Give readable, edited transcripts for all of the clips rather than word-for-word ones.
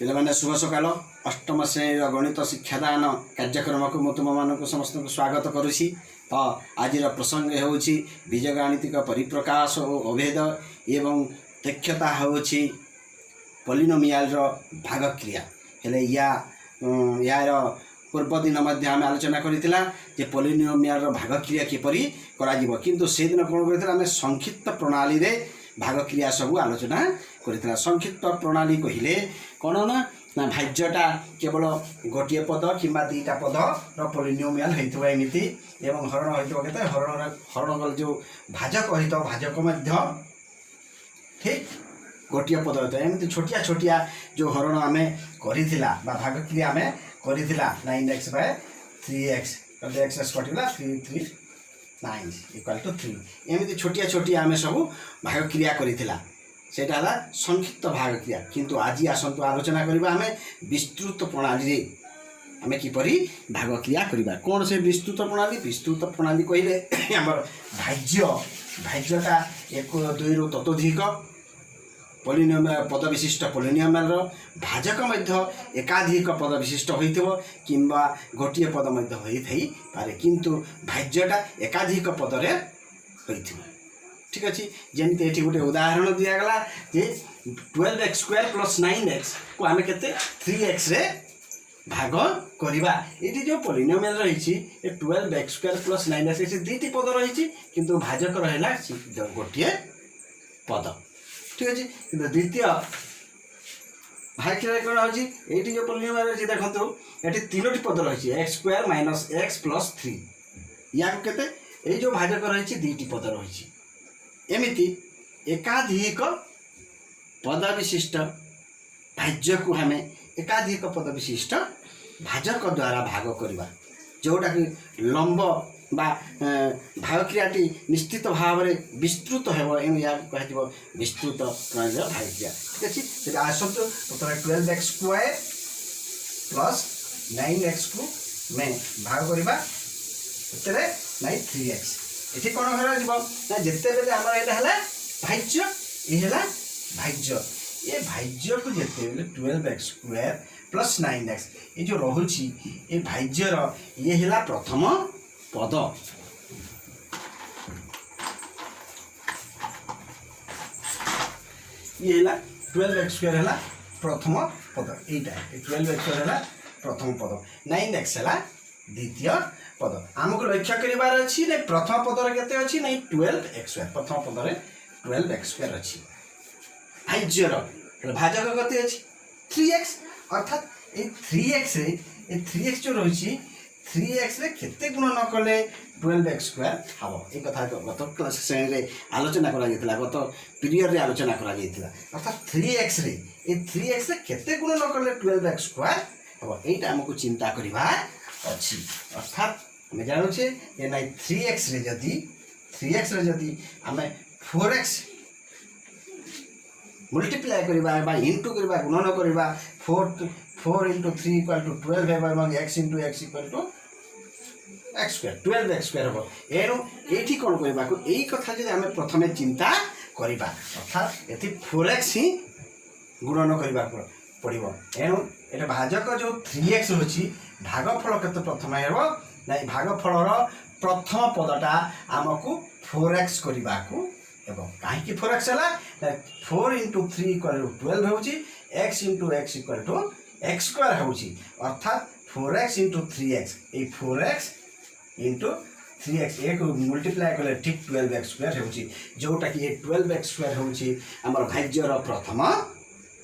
पिलाने शुभ सकाल अष्टम श्रेणी गणित शिक्षादान कार्यक्रम को मुझे तुम समस्त स्वागत करुँची। तो आज प्रसंग हो बीजगाणितिक परिप्रकाश और अभेद एवं दक्षता हूँ पॉलिनोमियल भागक्रिया हेले यार पूर्व दिन आम आलोचना करथिला जे पॉलिनोमियल भागक्रिया किपरि करा जिवो किंतु से दिन कौन करथिला आम संक्षिप्त प्रणाली रे भागक्रिया सब आलोचना करथिला। संक्षिप्त प्रणाली कहिले कौन ना भाज्यटा केवल गोटे पद किंबा दुईटा पद पॉलिनोमियल होइथबो एमिति एवं हरण होइथबो केते हरण जो भाजक होइथबो भाजक मध्य ठीक गोटे पद होता है एमती छोटिया छोटिया जो हरण आम करिथिला बा भागक्रिया आम करिथिला 9x by 3x x कटिला 339 इक्वल टू 3 एमती छोटिया छोटिया आम सब भागक्रिया करिथिला सेटा हला संक्षिप्त भागक्रिया। किंतु आज आसंतु आलोचना करिबा आम विस्तृत प्रणाली रे आम किपरि भागक्रिया करिबा। कौन से विस्तृत प्रणाली कहले हमर भाज्यटा 1 2 रु ततोधिक पॉलिनोमियल पद विशिष्ट पॉलिनोमियल भाजक मध्य एकाधिक पद विशिष्ट होइथिबो किंबा गोटिए पद मध्य होइथाई पारे किंतु भाज्यटा एकाधिक पद रे होइथिबो। ठीक अछि जेमते एठी गोटे उदाहरण दिया गला जे 12x स्क्वायर प्लस 9x को आमे केते 3x रे भाग करिबा। एठी जो पॉलिनोमियल रहिछि ए 12x स्क्वायर प्लस 9x एठी दुईटी पद रहिछि किंतु भाजक रहला गोटिए पद। ठीक अच्छे कि द्वितीय भाग्य कौन हो ये जो पॉलिनोमियल अच्छी देखो ये तीनो पद रही x square minus x plus 3 या केते जो भाजक रही दुईटी पद रही एमती एकाधिक पद विशिष्ट भाज्य को हमें एकाधिक पद विशिष्ट भाजक द्वारा भाग करवा जोटा कि लंब बा भागक्रियाटी निश्चित भाव में विस्तृत हो या कह विस्तृत प्रणाली भागक्रिया। ठीक अच्छे से आसतु प्रथम 12x स्क्वायर प्लस 9x को मैं भाग करवा 3x ये कौन हो जिते बेले आम यहाँ भाज्य ये भाज्य ये भाज्य को जिते बेले 12x स्क्वायर प्लस 9x ये जो रोची ये भाज्यर ये है प्रथम पद ये है 12x स्क्वायर है प्रथम पद यहीटा 12x स्क्वायर है प्रथम पद 9x है द्वितीय पद आमको लक्ष्य करार अच्छी ना प्रथम पदर केते अच्छी ना 12x स्क्वायर प्रथम पदर 12x स्क्वायर अच्छी भाज्यर भाजक कते अच्छी 3x अर्थात ये 3x जो रही 3x रे केते गुण न कले 12x स्क्वायर हम ये कथा गत क्लास श्रेणी रे आलोचना करा जायतिला गत पीरियड रे आलोचना करा जायतिला अर्थात 3x रे केते गुण न कले 12x स्क्वायर हम एटा हमको चिंता करबा अछि। अर्थात हम जानु छे ये नै 3x रे जदी हमें 4x मल्टीप्लाई करबा बा इनटू करबा गुणन करबा 4 into 3 equal to 12 है x into x equal to x square 12x square हम एणु ये कौन करबा को यही कथा जब आम प्रथम चिंता करबा अर्थात ये 4x ही गुणन करबा पड़ो एणु ये भाजक जो 3x होची भागफल केते प्रथम हेबो ना भागफलर प्रथम पदटा आमको 4x करबा को हेबो काहे कि 4x हला 4 into 3 equal to 12 होची x into x equal to x square होची अर्थात 4x into 3x ये 4x into 3x एक मल्टीप्लाई कले ठीक 12x स्क्वायर होची जोटा कि ये 12x स्क्वायर होची हमर भाज्यर प्रथम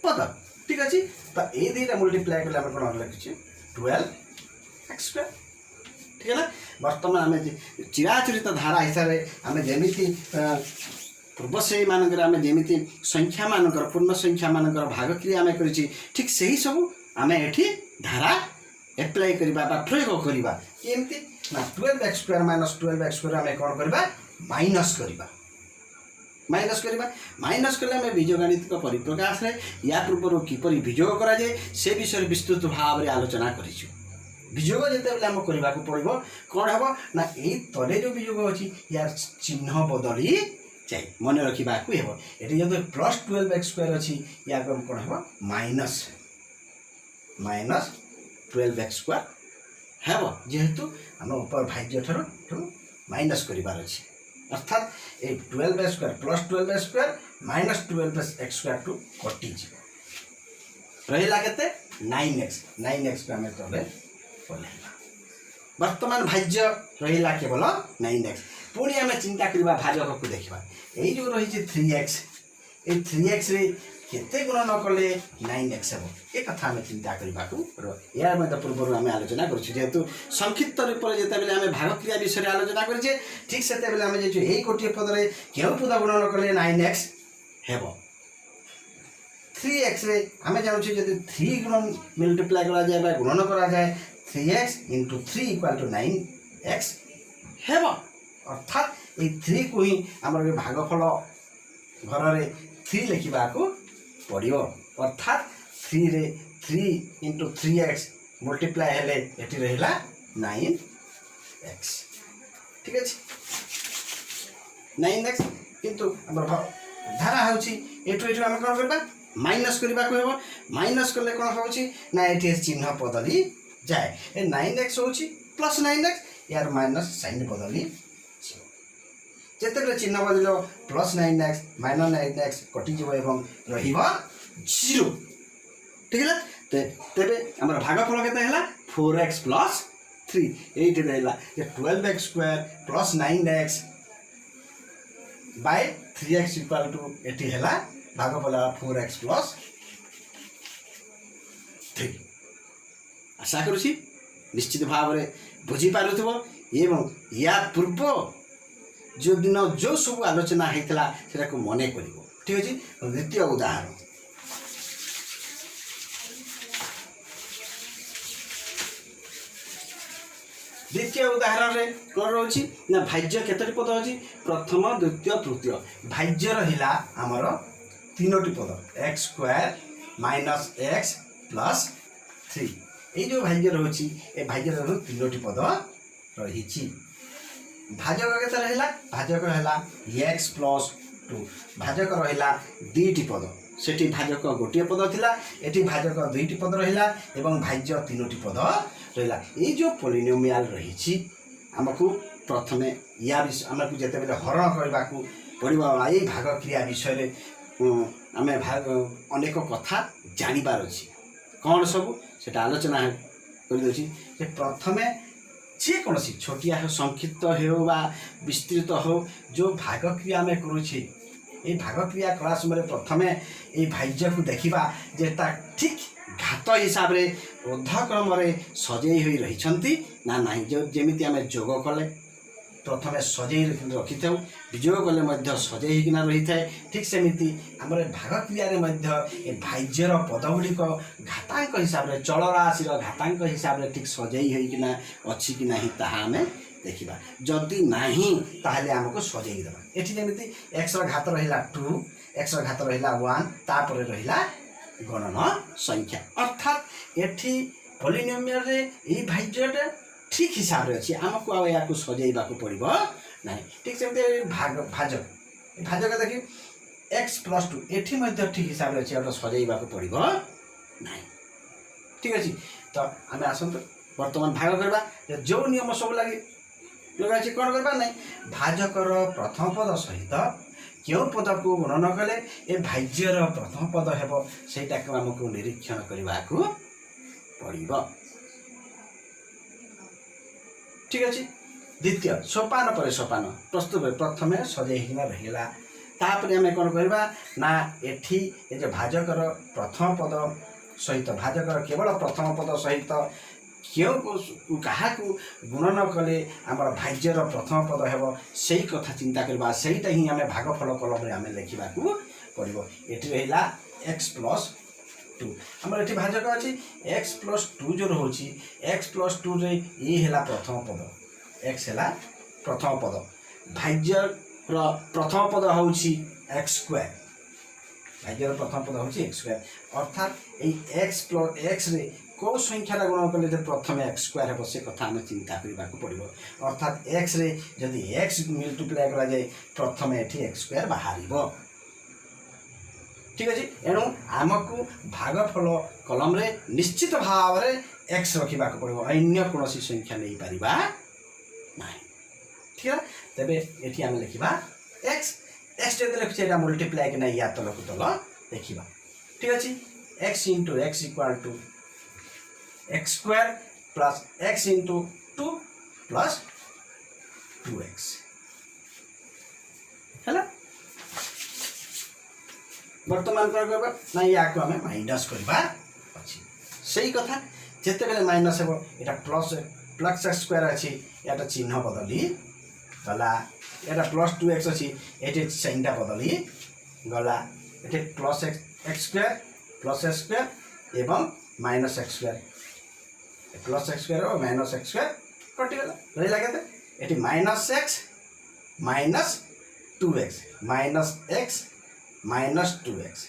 पद। ठीक अछि तो ए दुईटा मल्टीप्लाई कले हम कोन लिखछि 12x स्क्वायर। ठीक है ना वर्तमान आम चिराचरित धारा हिसाब से आम जमीती पूर्व श्रेणी मानक आम जमीती संख्या मानकर पूर्ण संख्या मानकर भागक्रिया आम कर ठीक से ही सब आम एठी धारा एप्लाई करबा बा प्रयोग करबा केमती ना 12x square minus 12x square आम कौन करबा माइनस करबा माइनस कले आम बीजगाणितिक परिप्रकाश रे या पूर्व किपरि वियोग करा जाए से विषय विस्तृत भाव में आलोचना करिछु। वियोग जिते बेले आम करबा को पड़िबो कौन हेबो ना एई तले जो वियोग अछि यार चिन्ह बदली जाए मन रखा हेबो एटी जब प्लस 12x स्क्वायर अच्छी या कौन हेबो माइनस माइनस 12x² हेब जेहेतु आम ऊपर भाज्य ठार माइनस करार अच्छे अर्थात ये 12x² plus 12x² minus 12x² to कटि रहा के 9x को आम तले पलैया वर्तमान भाज्य रहा केवल 9x पुणी आम चिंता करवा भाजक को देखा यही जो रही 3x ये 3x रे केते गुण न कले 9x हे ये कथा आम चिंता करने या पूर्व आम आलोचना करूँ संक्षिप्त रूप में जिते आम भागक्रिया विषय आलोचना करें ठीक से आम यही गोटे पदरे क्यों पद गुण न कले 9x हे 3x रे आम जानूँ जब 3 गुण मल्टीप्लाई करा जाए गुणन करा जाए 3x into 3 equal to 9x हे अर्थात ये 3 को ही आम भागफल घर में 3 लिखा पड़ो अर्थात 3 रे 3 इंटू 3x मल्टीप्लाई हेले एटी रहा 9x ठीक अच्छे 9x किंतु धारा होटू आम कौन करवा माइनस करने को माइनस कले कौन हो ये चिन्ह बदली जाए 9x हूँ प्लस 9x यार माइनस साइन बदली जिते चिन्ह बदल plus 9x minus 9x कटिज zero ठीक है तेरे आम भागफल के 4x प्लस 3 ये रहा 12x² plus 9x bye 3x equal to ये भागफल 4x प्लस 3 आशा करुँची निश्चित भाव में बुझीपार एवं या पूर्व जो दिन जो सब आलोचना होता है मन कर ठीक अच्छे द्वितीय उदाहरण द्वितीय उदाहरण रे कौन रोची ना भाज्य केतोटी पद अच्छी प्रथम द्वितीय तृतीय भाज्य रहा आमर 3टी पद x² माइनस x प्लस 3 ये जो भाज्य रोची ये भाज्य 3टी पद रही भाजक के रहा भाजक रहा x प्लस 2 भाजक रहा 2टी पद सेठी भाजक गोटे पद थिला एटी भाजक 2टी पद रहा एवं भाज्य 3टी पद रहा ये जो पॉलिनोमियल रही आमको प्रथम या आमको जिते बेले हरण करने को पड़ो ये भाग क्रिया विषय आम भाग अनेक कथा जानिबार अच्छी कौन सब से आलोचना कर प्रथमे जेकोसी छोटिया हो संक्षिप्त हो विस्तृत हो जो भाग क्रिया आम करुचे ये भाग क्रिया कला समय प्रथमे ये भाज्य को देखा जे ठीक घात हिसाब से ऊर्ध्वक्रम सजई हो रही ना ना जो जमी आम जोग कले प्रथमे सजई रखी था विजोग कले सजई होना रही है ठीक सेमती आम भाग क्रिया भाज्यर पदगुड़िक घातांक हिसाब से चल राशि घातांक हिसाब से ठीक सजई होना अच्छी कि ना आम देखा जदि नहीं ताहले आमको सजई देवा ये जमी x घात रहा 2 x घात रहा 1 तापर रहा गणन संख्या अर्थात ये पॉलिनोमियल ये भाज्यटा ठीक हिसाब से अच्छी आमको या सजैवा पड़ो ना ठीक से भाजक भाजक देखिए x प्लस 2 ये ठीक हिसाब से अच्छी सजैवा पड़ो ना ठीक अच्छे तो आम आसतु बर्तमान भाग करवा जो नियम सब लगे लगा कौन करवा ना भाजकर प्रथम पद सहित क्यों पद को गुणन कले ये भाज्यर प्रथम पद हेब सेटा आमको निरीक्षण करने को पड़ो ठीक अच्छे द्वितीय सोपान पर सोपान प्रस्तुत प्रथम सजई रहीगला तापर आम कौन करवा ना एठी ये जो भाजकर प्रथम पद सहित भाजकर केवल प्रथम पद सहित क्यों क्या गुणन कले आम भाज्यर प्रथम पद हेब से कथा चिंता करवा सेटा ही आम भागफल कलम आम लिखा पड़ो ये रहा x प्लस 2 आमर ये भाजक अच्छी x प्लस 2 जो रोचे x प्लस 2 रे ये है प्रथम पद x है प्रथम पद भाज्यर प्रथम पद हूँ x² भाज्यर प्रथम पद हूँ x² अर्थात ये x प्लस x रे कौ संख्या गुण कले प्रथम x² हे से कथा आम चिंता करने को पड़ो अर्थात x रे जदि x मल्टीप्लाई करा जाए प्रथम ये x² बाहर ठीक अच्छे एणु आमको भागफल कलम रे निश्चित भाव में एक्स रखा पड़ो अन्य कौन संख्या नहीं पारिबा नहीं ठीक है तेरे ये आम लिखा एक्स एक्स जो लिखुचे मल्टीप्लाई कि ना या तलक तल देखा ठीक अच्छे x into x equal to x square plus x into 2 plus 2x है बर्तमान कौन करबा ना या को हमें माइनस करबा अछि सही कथा जेते बेले माइनस हेबो एटा प्लस प्लस x स्क्वायर अछि एटा चिन्ह बदली गला एटा प्लस 2x अछि एटे साइनटा बदली गला एटे प्लस x स्क्वायर एवं minus x square plus x square और माइनस x स्क्वायर कटि गला रही लागते eighty minus x minus 2x minus x minus 2x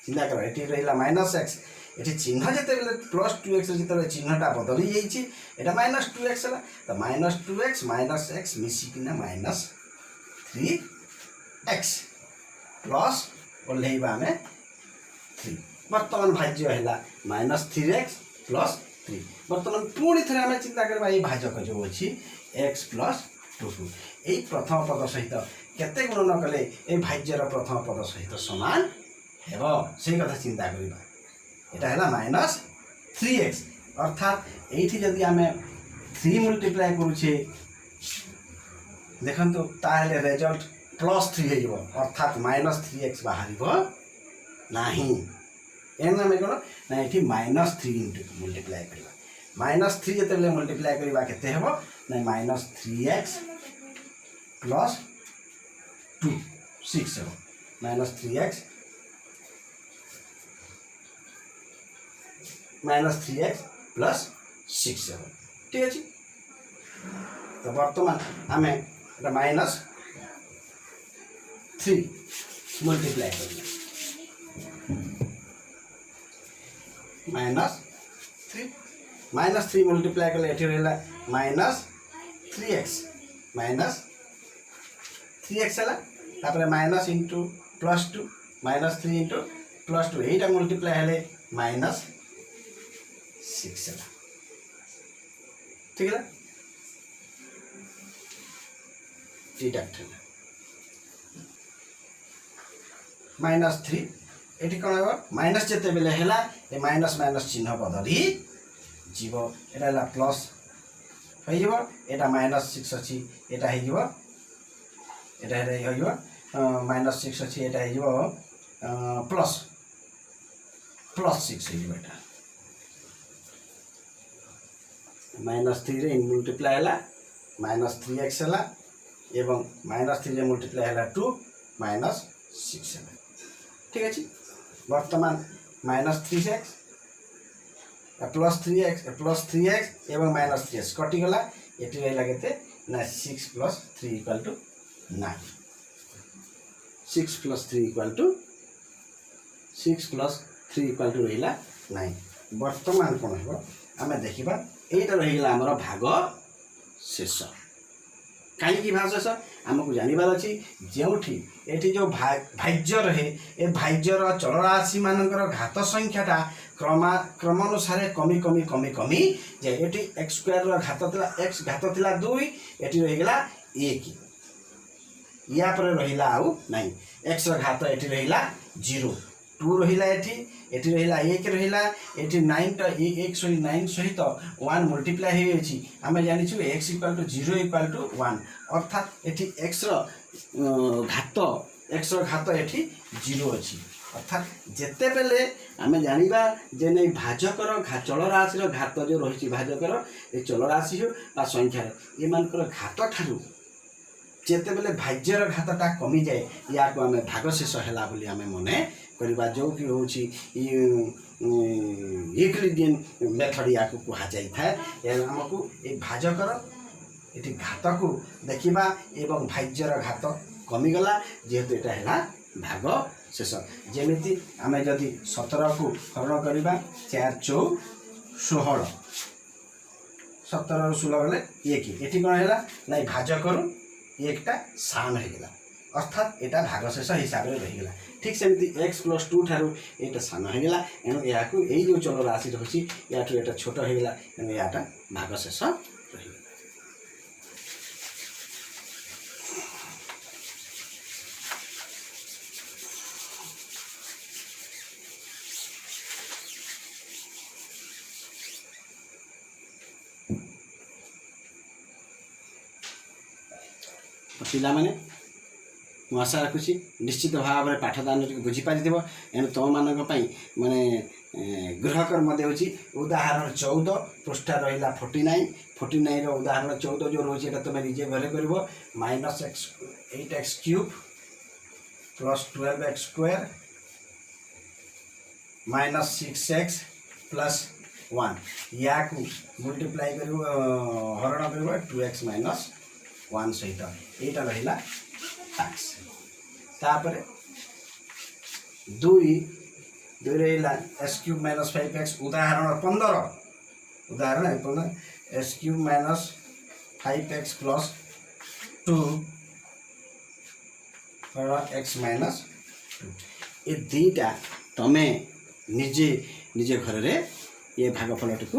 चिंता कर ये रहा माइनस एक्स ये चिन्ह जिते प्लस 2x जो चिन्हटा बदली जाइए ये माइनस 2x है तो माइनस 2x माइनस एक्स मिसिकिना माइनस 3x प्लस ओल्लैबा आम 3 बर्तमान भाज्य है माइनस 3x प्लस 3 बर्तमान पुणी थे आम चिंता करवा ये भाजक जो अच्छी x प्लस 2 यही प्रथम पद सहित केते गुण न कले ए भाज्यर प्रथम पद सहित समान हेबो से कथा चिंता करिबा एटा हैला माइनस 3x अर्थात एठी जदि आमे 3 मल्टीप्लाई करूछे देखंतु ताहेले रिजल्ट प्लस 3 हेइबो अर्थात माइनस 3x बाहरिबो नाही एना में कोन ना एठी माइनस 3 इनटू मल्टीप्लाई करिबा माइनस 3 जते मल्टीप्लाई करिबा केते हेबो ना माइनस 3x प्लस 2 6 है minus 3x minus 3x plus 6 है ठीक अच्छे तो बर्तमान आम माइनस 3 मल्टीप्लाई कर माइनस 3 मल्टीप्लाई कर माइनस 3x माइनस 3x है तापर minus into plus 2 minus 3 into plus 2 यहीटा मल्टीप्लाई हेले माइनस 6 है ठीक है डिडक्ट है माइनस 3 ये कौन है माइनस जिते बेले है ये माइनस माइनस चिन्ह बदली जीव एटा प्लस हो माइनस 6 अच्छी यहाँ माइनस 6 अच्छी यहाँ प्लस प्लस 6 हो माइनस 3 रे मल्टीप्लाई है माइनस 3x है एवं माइनस 3 रे मल्टीप्लाई है 2 माइनस 6 है ठीक अच्छे वर्तमान माइनस 3x प्लस 3x एवं माइनस 3x कटिगला ये रहा के ना 6 plus 3 equal to 9 6 plus 3 equal to 6 plus 3 equal to रहा 9 वर्तमान कौन है आम देखा यहीटा रहीगला आमर भाग शेष कहीं भाग शेष आमको जानवर अच्छी जो ये जो भाज्य रहे ये भाज्यर चलराशि मानकर घात संख्याटा क्रमानुसार कमी कमी कमी कमी जे ये एक्स स्क्वायर घात था एक्स घात था 2 ये रहीगला 1 या पर रहीला आउ नहीं एक्स घात ये रहीला 0 2 रहीला ये रहीला 1 रहीला ये 9 सहित 1 मल्टीप्लाई होइछि आमे जानिछु x equal to 0 equal to 1 अर्थात ये x घात ये 0 अच्छी अर्थात जिते बेले आम जाना जे नहीं भाजकर चलराशि घात जो रही भाजकर ये चलराशि हो बा संख्यार ये मानकर घात ठारू जिते बेले भाज्यर घातटा कमी जाए या को आम भागशेष है आम मने करवा जो कि हूँ यूक्लिडियन मेथड या कह जाए आमको ये भाजकर ये घात को देखा एवं भाज्यर घात कमीगला जेहेतु यहाँ है भाग शेष जमी आम जदि 17 को हरण करवा 4 चौ 16 17 रू 16 गले 1 ये कौन है ना भाजकर एकटा सान होगा अर्थात यहाँ भागशेष हिसाब से रहीगला। ठीक सेमती x+2 ठारू ये सान होगा एणु या जो चल राशि रही या छोट होगा एणु या भागशेष रहीगला। पिला माने मु आशा रखुची निश्चित भाव में पाठदान बुझीपार एणु तुम मान माने गृहकर होची उदाहरण 14 पृष्ठा रहा 49 उदाहरण 14 जो रोचे तुम निजे घरे कर -8x³ + 12x² -6x + 1 या मल्टीप्लाई कर हरण कर 2x - 1 सहित यहाँ रहा टैक्स तापर 2 रहा s³ - 5x उदाहरण 15 s³ - 5x + 2 x - 2 ये दीटा तमे निजे निजे घर रे ये भागफल टी कर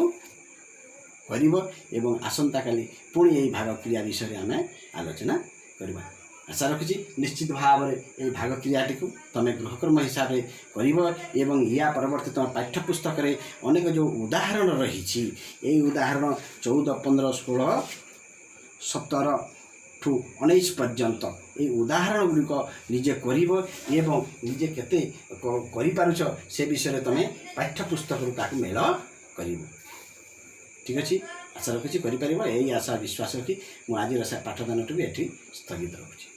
आसंता काली पुणी यही भाग क्रिया विषय आम आलोचना करवा। आशा रखुची निश्चित भाव में ये भाग क्रियाटी को तुम गृहकर्म हिसाब से कर या परवर्ती तुम पाठ्यपुस्तक अनेक जो उदाहरण रही उदाहरण 14, 15, 16, 17 ठू 19 पर्यंत ये उदाहरण गुड़िक निजे कर निजे केते करिपारुछ से विषय तुम पाठ्यपुस्तक मेल कर। ठीक अच्छे आशा रखुची करें यही आशा विश्वास रखी मुझे आज पाठदान भी ये स्थगित रखुची।